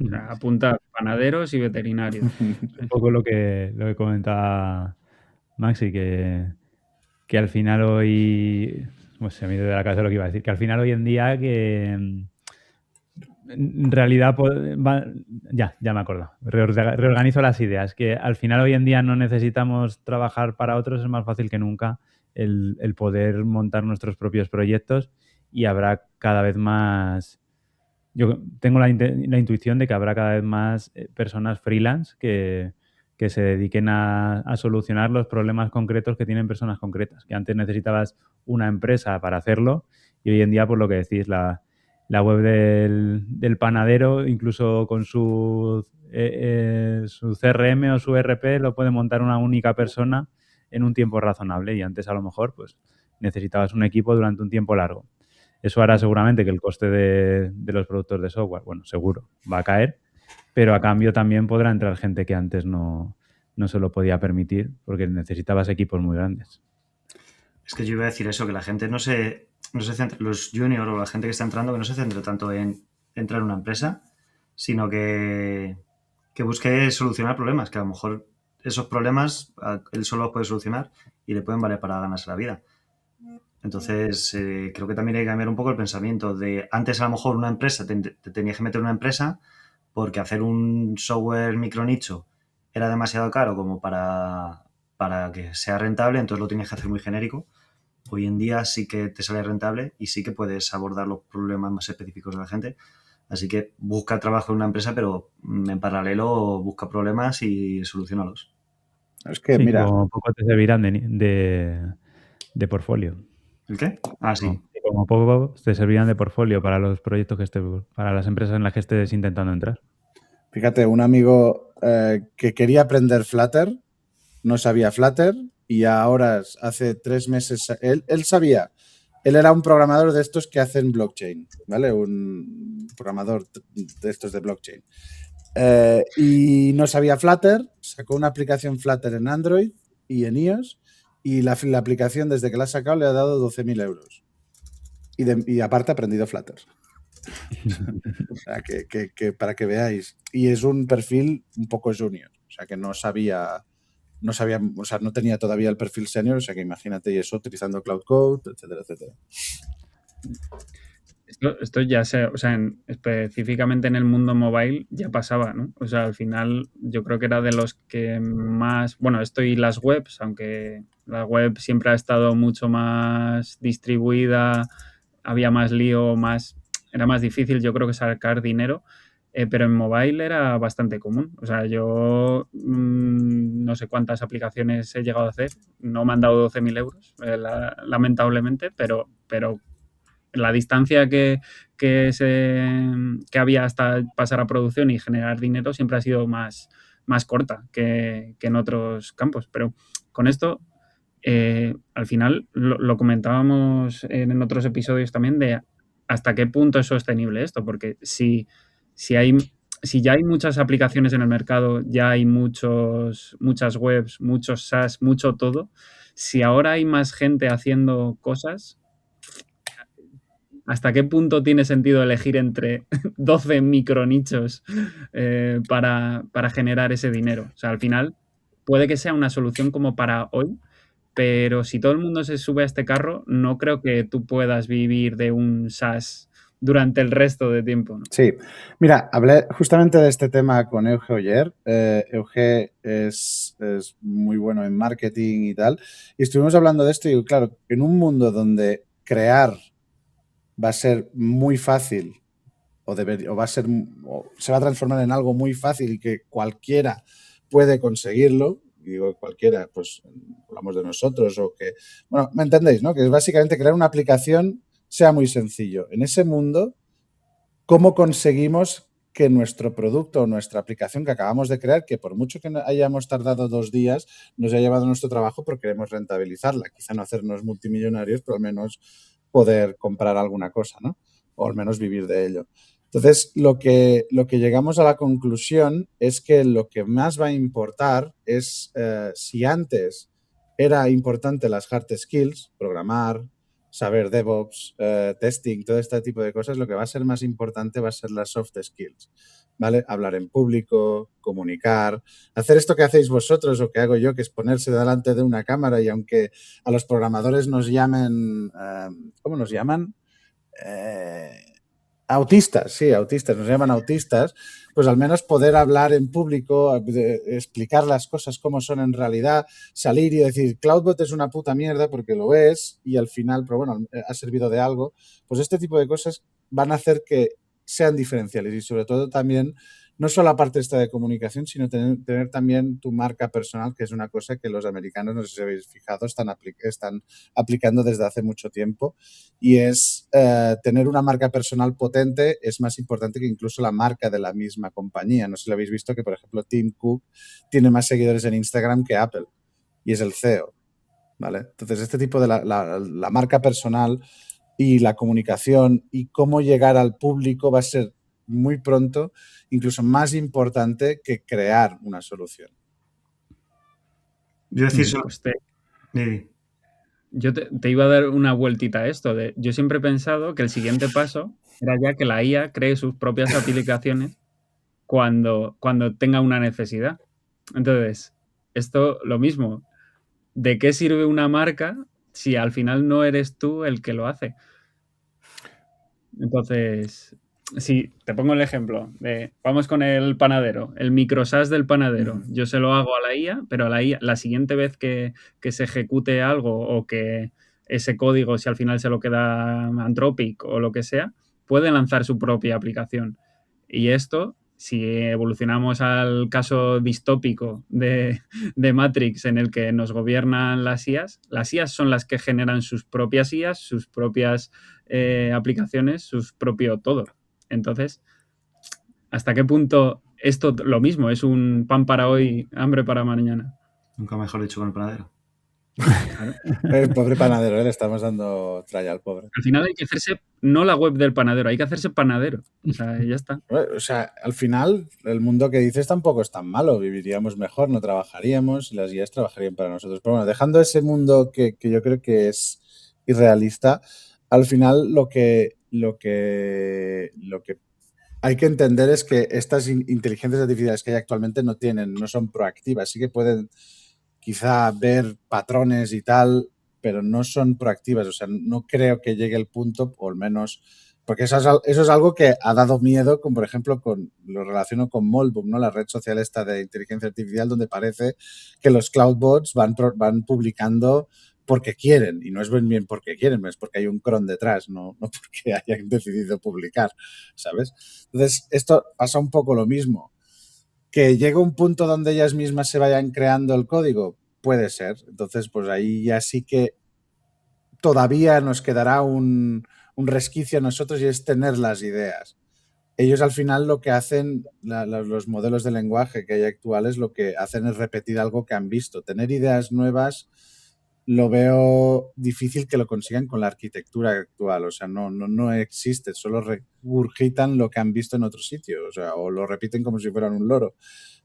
O sea, apuntar panaderos y veterinarios. Un poco lo que comentaba Maxi, que al final hoy, pues se me ha ido de la cabeza lo que iba a decir, que al final hoy en día que en realidad, ya me acuerdo. Reorganizo las ideas. Que al final hoy en día no necesitamos trabajar para otros, es más fácil que nunca el poder montar nuestros propios proyectos y habrá cada vez más. Yo tengo la intuición de que habrá cada vez más personas freelance que se dediquen a solucionar los problemas concretos que tienen personas concretas. Que antes necesitabas una empresa para hacerlo y hoy en día, por lo que decís, la web del panadero, incluso con su CRM o su ERP, lo puede montar una única persona en un tiempo razonable. Y antes, a lo mejor, pues necesitabas un equipo durante un tiempo largo. Eso hará seguramente que el coste de los productos de software, bueno, seguro, va a caer, pero a cambio también podrá entrar gente que antes no se lo podía permitir porque necesitabas equipos muy grandes. Es que yo iba a decir eso, que la gente no se centra, los juniors o la gente que está entrando, que no se centre tanto en entrar en una empresa, sino que busque solucionar problemas, que a lo mejor esos problemas él solo los puede solucionar y le pueden valer para ganarse la vida. Entonces, creo que también hay que cambiar un poco el pensamiento de antes a lo mejor una empresa, te tenías que meter en una empresa porque hacer un software micronicho era demasiado caro como para que sea rentable, entonces lo tienes que hacer muy genérico. Hoy en día sí que te sale rentable y sí que puedes abordar los problemas más específicos de la gente. Así que busca trabajo en una empresa, pero en paralelo busca problemas y soluciónalos. Es que, sí, mira, como poco te servirán de portfolio. ¿El qué? Ah, sí. Como poco te servirán de portfolio para los proyectos para las empresas en las que estés intentando entrar. Fíjate, un amigo que quería aprender Flutter, no sabía Flutter y ahora hace 3 meses, él sabía, él era un programador de estos que hacen blockchain, ¿vale? Un programador de estos de blockchain. Y no sabía Flutter, sacó una aplicación Flutter en Android y en iOS y la aplicación desde que la ha sacado le ha dado 12.000 euros. Y aparte ha aprendido Flutter. O sea, que para que veáis. Y es un perfil un poco junior. O sea, que no sabía, o sea, no tenía todavía el perfil senior. O sea, que imagínate y eso utilizando Cloud Code, etcétera, etcétera. Esto ya o sea, específicamente en el mundo mobile ya pasaba, ¿no? O sea, al final yo creo que era de los que más, bueno, esto y las webs, aunque la web siempre ha estado mucho más distribuida, había más lío, era más difícil, yo creo que sacar dinero, pero en mobile era bastante común. O sea, yo no sé cuántas aplicaciones he llegado a hacer, no me han dado 12.000 euros, lamentablemente, pero la distancia que había hasta pasar a producción y generar dinero siempre ha sido más corta que en otros campos. Pero con esto, al final, lo comentábamos en otros episodios también de hasta qué punto es sostenible esto, porque si ya hay muchas aplicaciones en el mercado, ya hay muchas webs, muchos SaaS, mucho todo, si ahora hay más gente haciendo cosas, ¿hasta qué punto tiene sentido elegir entre 12 micronichos para generar ese dinero? O sea, al final puede que sea una solución como para hoy, pero si todo el mundo se sube a este carro, no creo que tú puedas vivir de un SaaS durante el resto de tiempo, ¿no? Sí, mira, hablé justamente de este tema con Euge ayer. Euge es muy bueno en marketing y tal, y estuvimos hablando de esto y claro, en un mundo donde crear va a ser muy fácil o se va a transformar en algo muy fácil y que cualquiera puede conseguirlo, digo cualquiera, pues hablamos de nosotros o que, bueno, ¿me entendéis, no? Que es básicamente crear una aplicación sea muy sencillo. En ese mundo, ¿cómo conseguimos que nuestro producto o nuestra aplicación que acabamos de crear, que por mucho que hayamos tardado 2 días, nos ha llevado nuestro trabajo porque queremos rentabilizarla? Quizá no hacernos multimillonarios, pero al menos poder comprar alguna cosa, ¿no? O al menos vivir de ello. Entonces, lo que llegamos a la conclusión es que lo que más va a importar es si antes era importante las hard skills, programar, saber DevOps, testing, todo este tipo de cosas, lo que va a ser más importante va a ser las soft skills. ¿vale? Hablar en público, comunicar, hacer esto que hacéis vosotros o que hago yo, que es ponerse delante de una cámara y aunque a los programadores nos llamen, ¿cómo nos llaman? Autistas, sí, autistas, nos llaman autistas, pues al menos poder hablar en público, explicar las cosas como son en realidad, salir y decir, Cloudbot es una puta mierda porque lo es y al final, pero bueno, ha servido de algo, pues este tipo de cosas van a hacer que sean diferenciales y sobre todo también, no solo la parte esta de comunicación, sino tener también tu marca personal, que es una cosa que los americanos, no sé si habéis fijado, están aplicando desde hace mucho tiempo y es tener una marca personal potente es más importante que incluso la marca de la misma compañía. No sé si lo habéis visto que, por ejemplo, Tim Cook tiene más seguidores en Instagram que Apple y es el CEO, ¿vale? Entonces, este tipo de la marca personal y la comunicación y cómo llegar al público va a ser muy pronto incluso más importante que crear una solución. Yo decir eso. Pues yo te iba a dar una vueltita a esto. Yo siempre he pensado que el siguiente paso era ya que la IA cree sus propias aplicaciones cuando tenga una necesidad. Entonces, esto lo mismo. ¿De qué sirve una marca si al final no eres tú el que lo hace? Entonces, si te pongo el ejemplo vamos con el panadero, el microsas del panadero. Yo se lo hago a la IA, pero a la IA, la siguiente vez que se ejecute algo o que ese código, si al final se lo queda Anthropic o lo que sea, puede lanzar su propia aplicación. Y esto, si evolucionamos al caso distópico de Matrix en el que nos gobiernan las IAs son las que generan sus propias IAs, sus propias aplicaciones, sus propio todo. Entonces, ¿hasta qué punto esto lo mismo? Es un pan para hoy, hambre para mañana. Nunca mejor dicho con el panadero. Claro. El pobre panadero, le estamos dando tralla al pobre. Al final hay que hacerse, no la web del panadero, hay que hacerse panadero. O sea, ya está. O sea, al final, el mundo que dices tampoco es tan malo. Viviríamos mejor, no trabajaríamos y las guías trabajarían para nosotros. Pero bueno, dejando ese mundo que yo creo que es irrealista, al final lo que hay que entender es que estas inteligencias artificiales que hay actualmente no son proactivas. Sí que pueden quizá ver patrones y tal, pero no son proactivas. O sea, no creo que llegue el punto, o al menos, porque eso es algo que ha dado miedo, como por ejemplo, lo relaciono con Moldbook, ¿no? La red social esta de inteligencia artificial, donde parece que los cloudbots van publicando porque quieren, y no es bien porque quieren, es porque hay un cron detrás, no porque hayan decidido publicar, ¿sabes? Entonces, esto pasa un poco lo mismo. ¿Que llegue un punto donde ellas mismas se vayan creando el código? Puede ser. Entonces, pues ahí ya sí que todavía nos quedará un resquicio a nosotros y es tener las ideas. Ellos al final lo que hacen, los modelos de lenguaje que hay actuales, lo que hacen es repetir algo que han visto. Tener ideas nuevas lo veo difícil que lo consigan con la arquitectura actual. O sea, no existe, solo regurgitan lo que han visto en otro sitio, o sea, o lo repiten como si fueran un loro.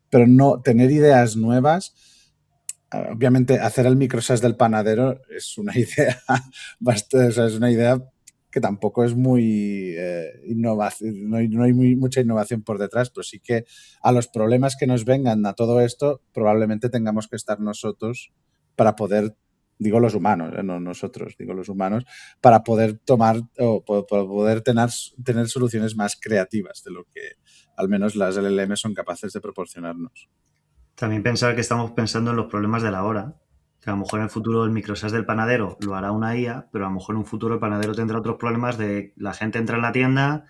Pero no tener ideas nuevas, obviamente hacer el microsas del panadero es una idea bastante, o sea, es una idea que tampoco es muy innovación, no hay mucha innovación por detrás, pero sí que a los problemas que nos vengan a todo esto probablemente tengamos que estar nosotros para poder, digo los humanos, no nosotros, digo los humanos, para poder tomar o para poder tener soluciones más creativas de lo que al menos las LLM son capaces de proporcionarnos. También pensar que estamos pensando en los problemas de la hora. Que a lo mejor en el futuro el microsas del panadero lo hará una IA, pero a lo mejor en un futuro el panadero tendrá otros problemas de la gente entra en la tienda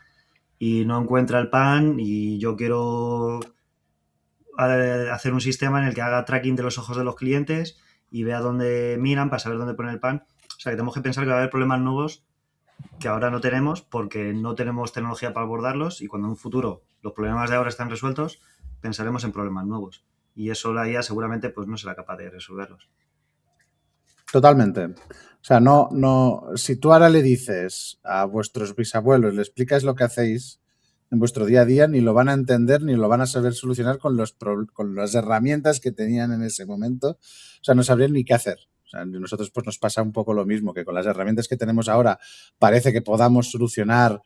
y no encuentra el pan y yo quiero hacer un sistema en el que haga tracking de los ojos de los clientes y vea dónde miran para saber dónde poner el pan. O sea, que tenemos que pensar que va a haber problemas nuevos que ahora no tenemos porque no tenemos tecnología para abordarlos y cuando en un futuro los problemas de ahora están resueltos, pensaremos en problemas nuevos. Y eso la IA seguramente pues no será capaz de resolverlos. Totalmente. O sea, si tú ahora le dices a vuestros bisabuelos, le explicas lo que hacéis en vuestro día a día, ni lo van a entender ni lo van a saber solucionar con las herramientas que tenían en ese momento. O sea, no sabrían ni qué hacer. O sea, a nosotros pues nos pasa un poco lo mismo, que con las herramientas que tenemos ahora parece que podamos solucionar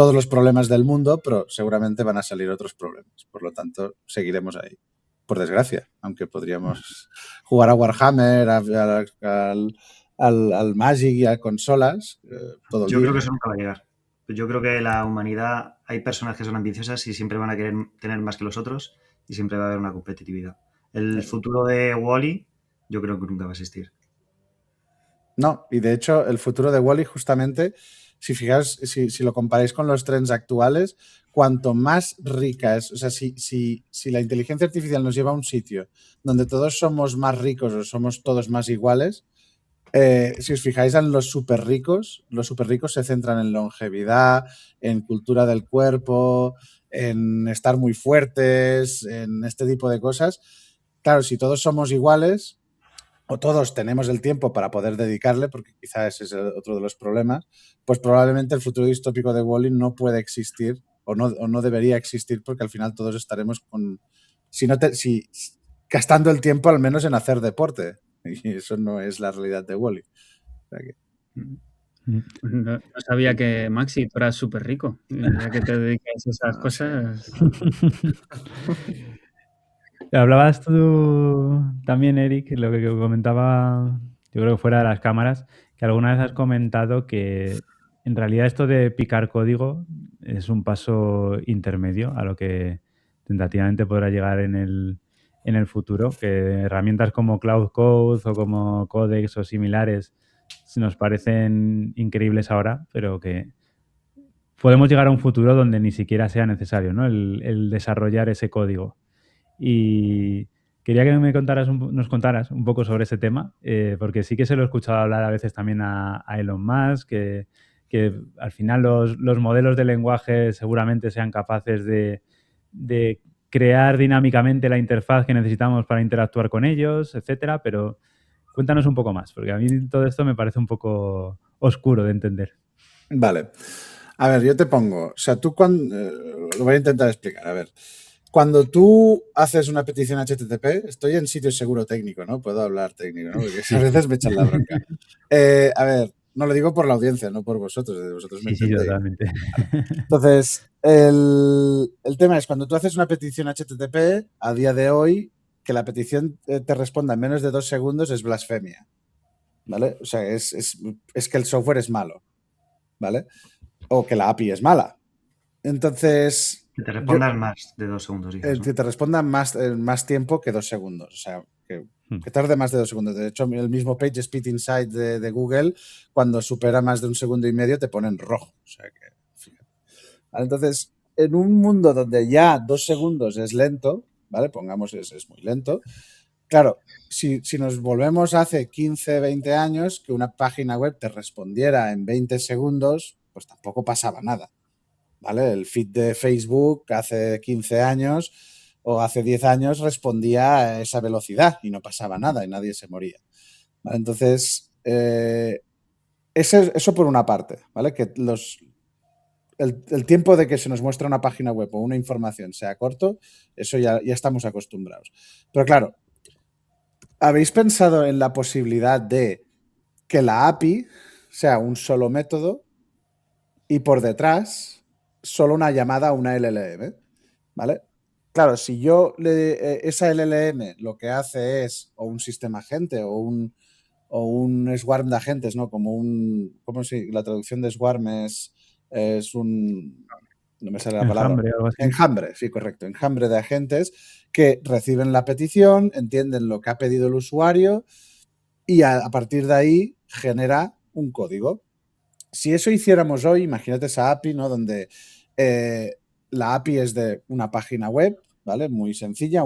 todos los problemas del mundo, pero seguramente van a salir otros problemas. Por lo tanto, seguiremos ahí. Por desgracia, aunque podríamos jugar a Warhammer, al Magic y a consolas todo el Yo día. creo que eso nunca va a llegar. Yo creo que la humanidad, hay personas que son ambiciosas y siempre van a querer tener más que los otros y siempre va a haber una competitividad. El futuro de Wall-E yo creo que nunca va a existir. No, y de hecho el futuro de Wall-E justamente, si fijáis, si lo comparáis con los trends actuales, cuanto más rica es, o sea, si la inteligencia artificial nos lleva a un sitio donde todos somos más ricos o somos todos más iguales, si os fijáis en los súper ricos se centran en longevidad, en cultura del cuerpo, en estar muy fuertes, en este tipo de cosas. Claro, si todos somos iguales o todos tenemos el tiempo para poder dedicarle, porque quizás ese es otro de los problemas, pues probablemente el futuro distópico de Wall-E no puede existir o no debería existir, porque al final todos estaremos gastando el tiempo al menos en hacer deporte. Y eso no es la realidad de Wall-E. O sea que... No sabía que, Maxi, tú eras súper rico. Ya que te dedicas a esas cosas. Hablabas tú también, Eric, lo que comentaba, yo creo que fuera de las cámaras, que alguna vez has comentado que en realidad esto de picar código es un paso intermedio a lo que tentativamente podrá llegar en el futuro, que herramientas como Cloud Code o como Codex o similares nos parecen increíbles ahora, pero que podemos llegar a un futuro donde ni siquiera sea necesario, ¿no? el desarrollar ese código. Y quería que nos contaras un poco sobre ese tema, porque sí que se lo he escuchado hablar a veces también a Elon Musk, que al final los modelos de lenguaje seguramente sean capaces de crear dinámicamente la interfaz que necesitamos para interactuar con ellos, etcétera, pero cuéntanos un poco más, porque a mí todo esto me parece un poco oscuro de entender. Vale. A ver, yo te pongo, o sea, tú cuando, lo voy a intentar explicar, a ver. Cuando tú haces una petición HTTP, estoy en sitio seguro técnico, ¿no? Puedo hablar técnico, ¿no? Porque a veces me echan la bronca. A ver, no lo digo por la audiencia, no por vosotros, vosotros me Sí, entendéis. totalmente. Entonces, el tema es, cuando tú haces una petición HTTP, a día de hoy, que la petición te responda en menos de 2 segundos es blasfemia, ¿vale? O sea, es que el software es malo, ¿vale? O que la API es mala. Entonces... Que te respondan más de 2 segundos, dices, ¿no? Que te respondan más tiempo que 2 segundos. O sea, que tarde más de 2 segundos. De hecho, el mismo PageSpeed Insight de Google, cuando supera más de 1,5 segundos, te pone en rojo. O sea que, fíjate. Vale, entonces, en un mundo donde ya 2 segundos es lento, ¿vale? Pongamos es muy lento. Claro, si nos volvemos hace 15, 20 años, que una página web te respondiera en 20 segundos, pues tampoco pasaba nada. ¿Vale? El feed de Facebook hace 15 años o hace 10 años respondía a esa velocidad y no pasaba nada y nadie se moría. ¿Vale? Entonces, eso por una parte, ¿vale? Que el tiempo de que se nos muestra una página web o una información sea corto, eso ya estamos acostumbrados. Pero claro, ¿habéis pensado en la posibilidad de que la API sea un solo método y por detrás solo una llamada a una LLM, ¿vale? Claro, si yo esa LLM lo que hace es o un sistema agente o un swarm de agentes, ¿no? Como ¿cómo la traducción de swarm es un... No me sale la palabra. Enjambre o algo así. Enjambre, sí, correcto. Enjambre de agentes que reciben la petición, entienden lo que ha pedido el usuario y a partir de ahí genera un código. Si eso hiciéramos hoy, imagínate esa API, ¿no? Donde la API es de una página web, ¿vale? Muy sencilla,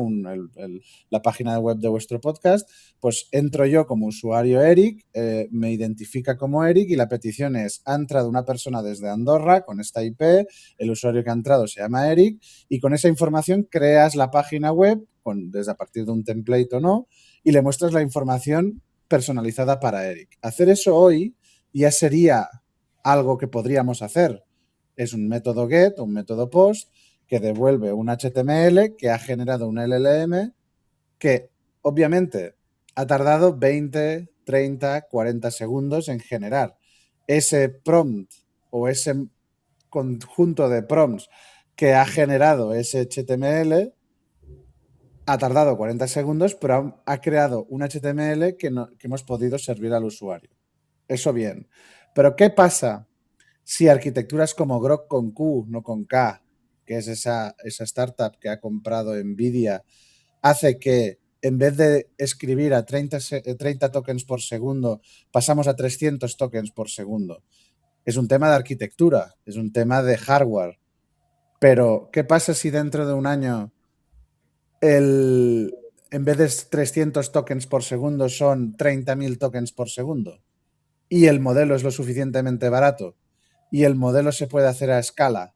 la página web de vuestro podcast, pues entro yo como usuario Eric, me identifica como Eric y la petición es, ha entrado una persona desde Andorra con esta IP, el usuario que ha entrado se llama Eric y con esa información creas la página web, desde a partir de un template o no, y le muestras la información personalizada para Eric. Hacer eso hoy ya sería algo que podríamos hacer. Es un método get, un método post, que devuelve un HTML que ha generado un LLM que obviamente ha tardado 20, 30, 40 segundos en generar ese prompt o ese conjunto de prompts que ha generado ese HTML, ha tardado 40 segundos, pero ha creado un HTML que hemos podido servir al usuario. Eso bien. Pero ¿qué pasa si arquitecturas como Grok con Q, no con K, que es esa startup que ha comprado Nvidia, hace que en vez de escribir a 30 tokens por segundo, pasamos a 300 tokens por segundo? Es un tema de arquitectura, es un tema de hardware. Pero, ¿qué pasa si dentro de un año en vez de 300 tokens por segundo son 30.000 tokens por segundo? Y el modelo es lo suficientemente barato. Y el modelo se puede hacer a escala.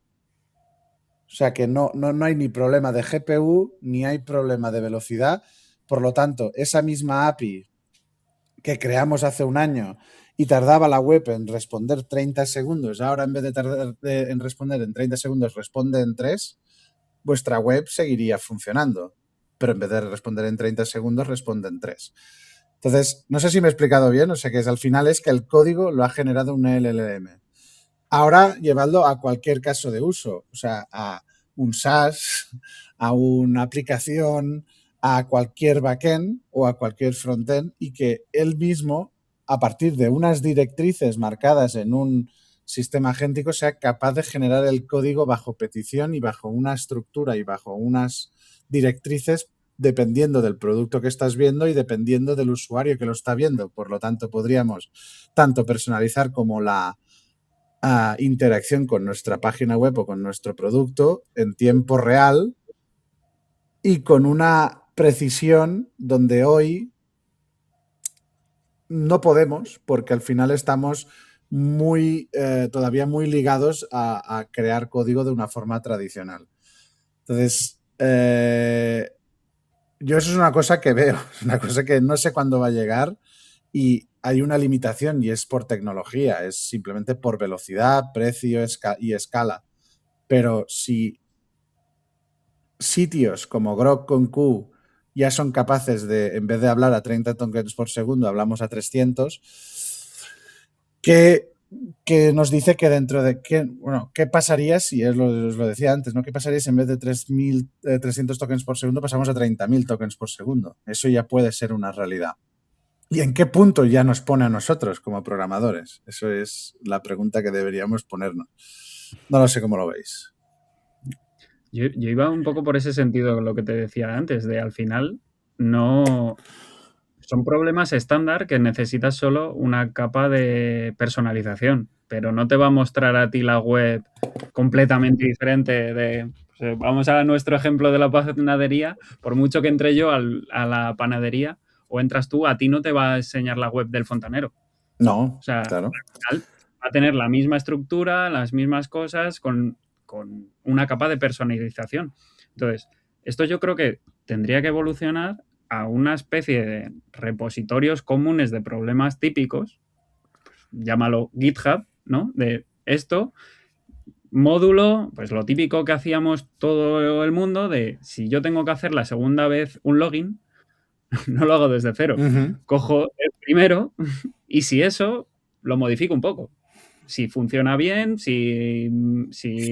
O sea que no hay ni problema de GPU, ni hay problema de velocidad. Por lo tanto, esa misma API que creamos hace un año y tardaba la web en responder 30 segundos, ahora en vez de tardar en responder en 30 segundos, responde en 3, vuestra web seguiría funcionando. Pero en vez de responder en 30 segundos, responde en 3. Entonces, no sé si me he explicado bien, o sea que al final es que el código lo ha generado un LLM. Ahora, llevadlo a cualquier caso de uso, o sea, a un SaaS, a una aplicación, a cualquier backend o a cualquier frontend, y que él mismo, a partir de unas directrices marcadas en un sistema agéntico, sea capaz de generar el código bajo petición y bajo una estructura y bajo unas directrices dependiendo del producto que estás viendo y dependiendo del usuario que lo está viendo. Por lo tanto, podríamos tanto personalizar como la interacción con nuestra página web o con nuestro producto en tiempo real y con una precisión donde hoy no podemos, porque al final estamos todavía muy ligados a crear código de una forma tradicional. Entonces, yo eso es una cosa que veo, es una cosa que no sé cuándo va a llegar, y hay una limitación y es por tecnología, es simplemente por velocidad, precio y escala. Pero si sitios como Grok con Q ya son capaces de, en vez de hablar a 30 tokens por segundo, hablamos a 300, que nos dice que dentro de... ¿qué pasaría si, os lo decía antes, ¿no? ¿Qué pasaría si en vez de 300 tokens por segundo pasamos a 30.000 tokens por segundo? Eso ya puede ser una realidad. ¿Y en qué punto ya nos pone a nosotros como programadores? Eso es la pregunta que deberíamos ponernos. No lo sé cómo lo veis. Yo iba un poco por ese sentido, lo que te decía antes, de al final no... Son problemas estándar que necesitas solo una capa de personalización, pero no te va a mostrar a ti la web completamente diferente de... vamos a nuestro ejemplo de la panadería, por mucho que entre yo a la panadería o entras tú, a ti no te va a enseñar la web del fontanero. No, o sea, claro. Al final va a tener la misma estructura, las mismas cosas, con una capa de personalización. Entonces, esto yo creo que tendría que evolucionar a una especie de repositorios comunes de problemas típicos, llámalo GitHub, ¿no? De esto, módulo, pues lo típico que hacíamos todo el mundo, de si yo tengo que hacer la segunda vez un login, no lo hago desde cero. Cojo el primero y si eso, lo modifico un poco. Si funciona bien, si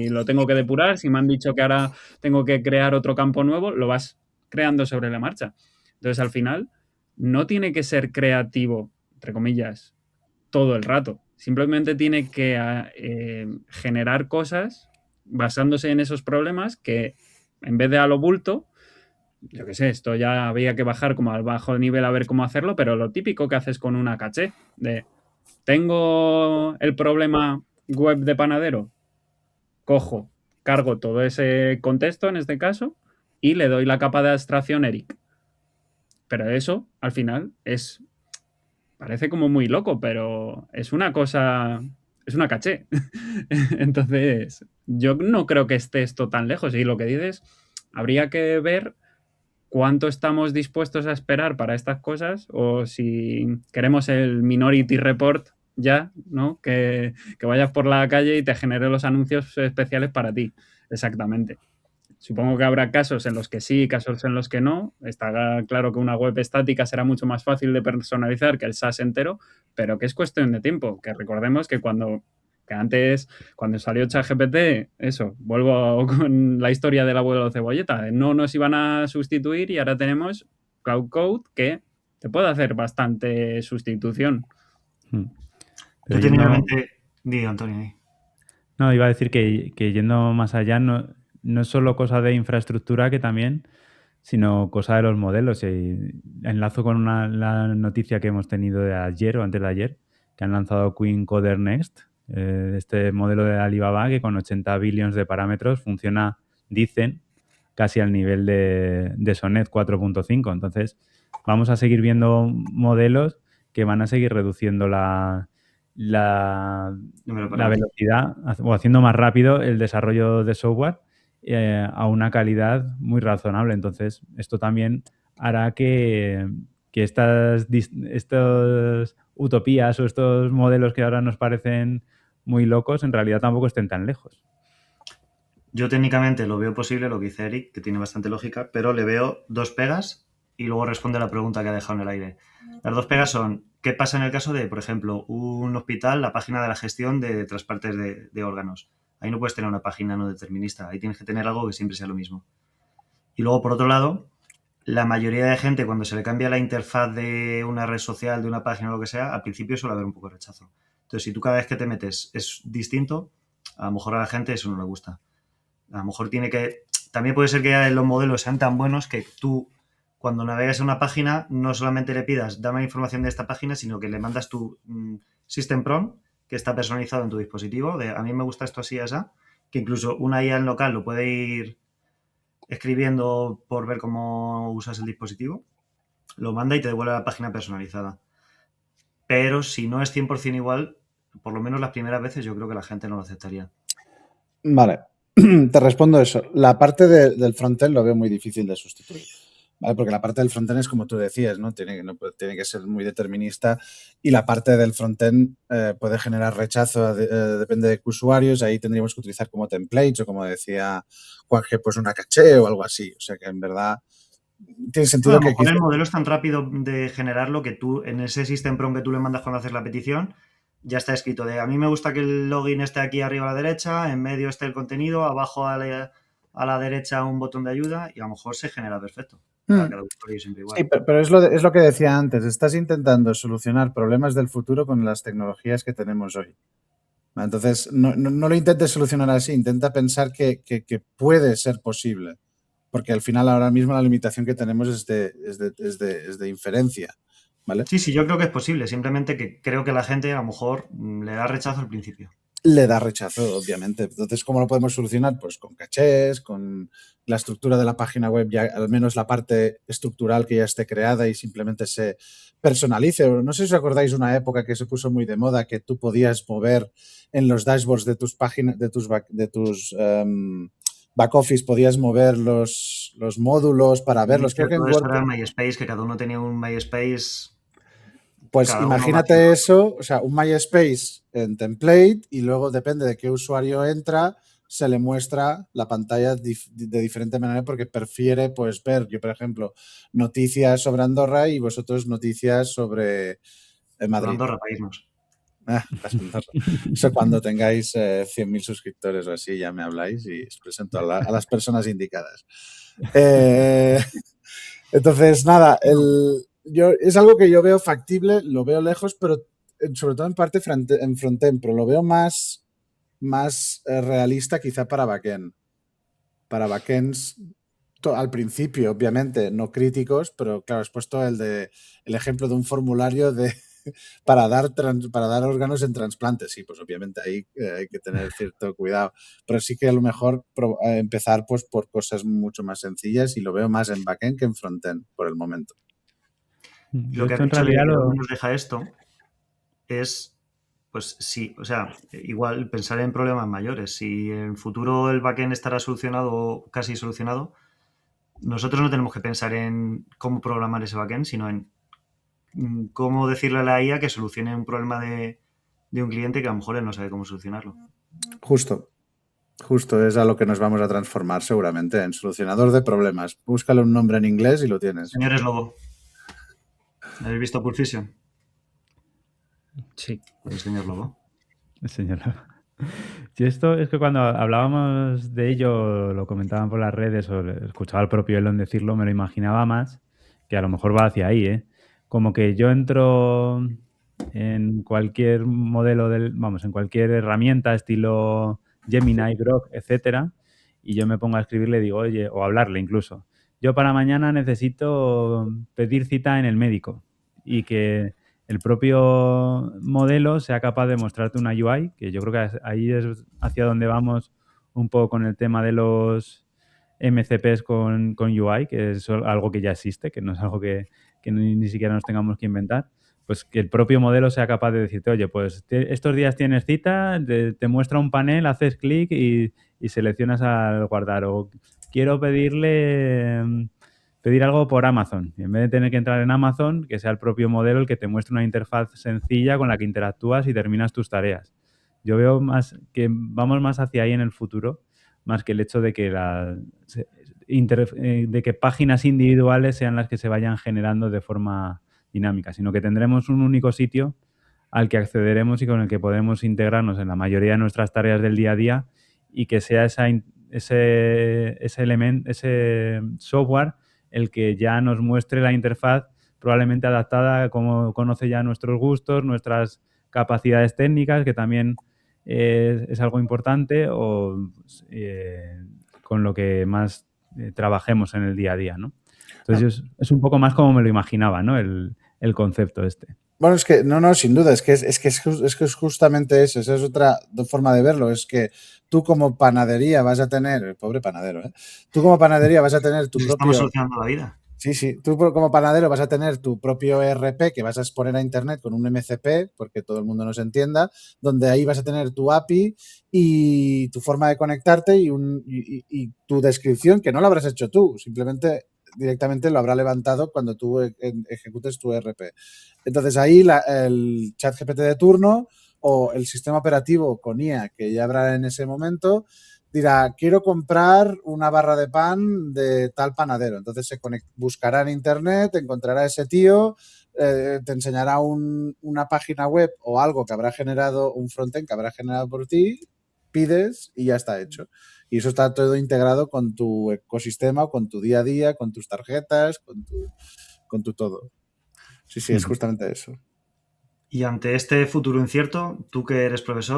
lo tengo que depurar, si me han dicho que ahora tengo que crear otro campo nuevo, lo vas creando sobre la marcha. Entonces, al final, no tiene que ser creativo, entre comillas, todo el rato. Simplemente tiene que generar cosas basándose en esos problemas que, en vez de a lo bulto, yo qué sé, esto ya había que bajar como al bajo nivel a ver cómo hacerlo, pero lo típico que haces con una caché, de tengo el problema web de panadero, cojo, cargo todo ese contexto en este caso y le doy la capa de abstracción Eric. Pero eso, al final, parece como muy loco, pero es una cosa, es una caché. Entonces, yo no creo que esté esto tan lejos. Y lo que dices, habría que ver cuánto estamos dispuestos a esperar para estas cosas, o si queremos el Minority Report ya, ¿no? Que vayas por la calle y te genere los anuncios especiales para ti. Exactamente. Supongo que habrá casos en los que sí, casos en los que no. Está claro que una web estática será mucho más fácil de personalizar que el SaaS entero, pero que es cuestión de tiempo. Que recordemos que cuando Que antes, cuando salió ChatGPT, eso, vuelvo con la historia del abuelo Cebolleta, no nos iban a sustituir y ahora tenemos Cloud Code que te puede hacer bastante sustitución. Yo tenía en mente... Digo, Antonio. No, iba a decir que yendo más allá no es solo cosa de infraestructura, que también, sino cosa de los modelos. Y enlazo con la noticia que hemos tenido de ayer o antes de ayer, que han lanzado Queen Coder Next, este modelo de Alibaba que con 80 billones de parámetros funciona, dicen, casi al nivel de Sonnet 4.5. Entonces, vamos a seguir viendo modelos que van a seguir reduciendo la velocidad o haciendo más rápido el desarrollo de software a una calidad muy razonable. Entonces, esto también hará que estas utopías o estos modelos que ahora nos parecen muy locos, en realidad tampoco estén tan lejos. Yo técnicamente lo veo posible, lo que dice Eric, que tiene bastante lógica, pero le veo dos pegas y luego responde a la pregunta que ha dejado en el aire. Las dos pegas son, ¿qué pasa en el caso de, por ejemplo, un hospital, la página de la gestión de trasplantes de órganos? Ahí no puedes tener una página no determinista, ahí tienes que tener algo que siempre sea lo mismo. Y luego, por otro lado, la mayoría de gente, cuando se le cambia la interfaz de una red social, de una página o lo que sea, al principio suele haber un poco de rechazo. Entonces, si tú cada vez que te metes es distinto, a lo mejor a la gente eso no le gusta. A lo mejor tiene que... También puede ser que los modelos sean tan buenos que tú, cuando navegas a una página, no solamente le pidas, dame información de esta página, sino que le mandas tu System Prompt, que está personalizado en tu dispositivo, de a mí me gusta esto así, así, que incluso una IA en local lo puede ir escribiendo por ver cómo usas el dispositivo, lo manda y te devuelve la página personalizada. Pero si no es 100% igual, por lo menos las primeras veces yo creo que la gente no lo aceptaría. Vale, te respondo eso. La parte del frontend lo veo muy difícil de sustituir, ¿vale? Porque la parte del frontend es como tú decías, ¿no? Tiene que ser muy determinista y la parte del frontend puede generar rechazo, depende de qué usuarios. Ahí tendríamos que utilizar como templates o, como decía Juanje, pues una caché o algo así. O sea que en verdad tiene sentido a lo mejor que... el modelo es tan rápido de generarlo que tú, en ese System Prompt que tú le mandas cuando haces la petición, ya está escrito de a mí me gusta que el login esté aquí arriba a la derecha, en medio esté el contenido, abajo a la derecha un botón de ayuda y a lo mejor se genera perfecto. Para cada usuario siempre igual. Sí, pero es lo que decía antes. Estás intentando solucionar problemas del futuro con las tecnologías que tenemos hoy. Entonces, no lo intentes solucionar así. Intenta pensar que puede ser posible. Porque al final, ahora mismo, la limitación que tenemos es de inferencia, ¿vale? Sí, yo creo que es posible. Simplemente que creo que la gente a lo mejor le da rechazo al principio. Le da rechazo, obviamente. Entonces, ¿cómo lo podemos solucionar? Pues con cachés, con la estructura de la página web, ya al menos la parte estructural que ya esté creada y simplemente se personalice. No sé si os acordáis de una época que se puso muy de moda que tú podías mover en los dashboards de tus páginas, de tus back office, podías mover los módulos para verlos. Creo que en WordPress era MySpace, que cada uno tenía un MySpace. Pues imagínate eso, o sea, un MySpace en template y luego depende de qué usuario entra, se le muestra la pantalla de diferente manera porque prefiere pues ver, yo por ejemplo, noticias sobre Andorra y vosotros noticias sobre Madrid. Andorra, para irnos. Eso cuando tengáis 100.000 suscriptores o así ya me habláis y os presento a las personas indicadas. Entonces, nada, es algo que yo veo factible, lo veo lejos, pero sobre todo en parte en frontend, pero lo veo más realista quizá para backend. Para backends al principio, obviamente, no críticos, pero claro, has puesto el ejemplo de un formulario para dar órganos en trasplantes. Sí, pues obviamente ahí hay que tener cierto cuidado. Pero sí que a lo mejor empezar pues por cosas mucho más sencillas y lo veo más en backend que en frontend por el momento. Lo que has dicho de que nos deja esto es, pues sí, o sea, igual pensar en problemas mayores. Si en el futuro el backend estará solucionado o casi solucionado, nosotros no tenemos que pensar en cómo programar ese backend, sino en cómo decirle a la IA que solucione un problema de un cliente que a lo mejor él no sabe cómo solucionarlo. Justo es a lo que nos vamos a transformar seguramente, en solucionador de problemas. Búscale un nombre en inglés y lo tienes. Señores Lobo, ¿habéis visto Pulp Fiction? Sí. El señor Lobo. El señor Lobo. Y esto es que cuando hablábamos de ello, lo comentaban por las redes o escuchaba al propio Elon decirlo, me lo imaginaba más, que a lo mejor va hacia ahí, ¿eh? Como que yo entro en cualquier modelo vamos, en cualquier herramienta estilo Gemini, Grok, etcétera, y yo me pongo a escribirle y digo, oye, o hablarle incluso, yo para mañana necesito pedir cita en el médico y que el propio modelo sea capaz de mostrarte una UI, que yo creo que ahí es hacia donde vamos un poco con el tema de los MCPs con UI, que es algo que ya existe, que no es algo que ni siquiera nos tengamos que inventar, pues que el propio modelo sea capaz de decirte, oye, pues estos días tienes cita, te muestra un panel, haces clic y seleccionas al guardar. O quiero pedir algo por Amazon. Y en vez de tener que entrar en Amazon, que sea el propio modelo el que te muestre una interfaz sencilla con la que interactúas y terminas tus tareas. Yo veo más que vamos más hacia ahí en el futuro, más que el hecho de que de que páginas individuales sean las que se vayan generando de forma dinámica, sino que tendremos un único sitio al que accederemos y con el que podemos integrarnos en la mayoría de nuestras tareas del día a día y que sea ese software el que ya nos muestre la interfaz probablemente adaptada, como conoce ya nuestros gustos, nuestras capacidades técnicas, que también es algo importante, o con lo que más trabajemos en el día a día, ¿no? Entonces es un poco más como me lo imaginaba, ¿no? El concepto este. Bueno, es que, no, sin duda, es que es justamente eso, esa es otra forma de verlo, es que tú como panadería vas a tener, pobre panadero, ¿eh? Tú como panadería vas a tener tu propio... Estamos solucionando la vida. Sí, tú como panadero vas a tener tu propio ERP que vas a exponer a internet con un MCP, porque todo el mundo nos entienda, donde ahí vas a tener tu API y tu forma de conectarte y tu descripción, que no la habrás hecho tú, simplemente directamente lo habrá levantado cuando tú ejecutes tu ERP. Entonces ahí el chat GPT de turno o el sistema operativo con IA que ya habrá en ese momento dirá, quiero comprar una barra de pan de tal panadero. Entonces buscará en internet, encontrará a ese tío, te enseñará una página web o algo que habrá generado, un frontend que habrá generado por ti, pides y ya está hecho. Y eso está todo integrado con tu ecosistema, con tu día a día, con tus tarjetas, con tu todo. Sí, es justamente eso. Y ante este futuro incierto, tú que eres profesor,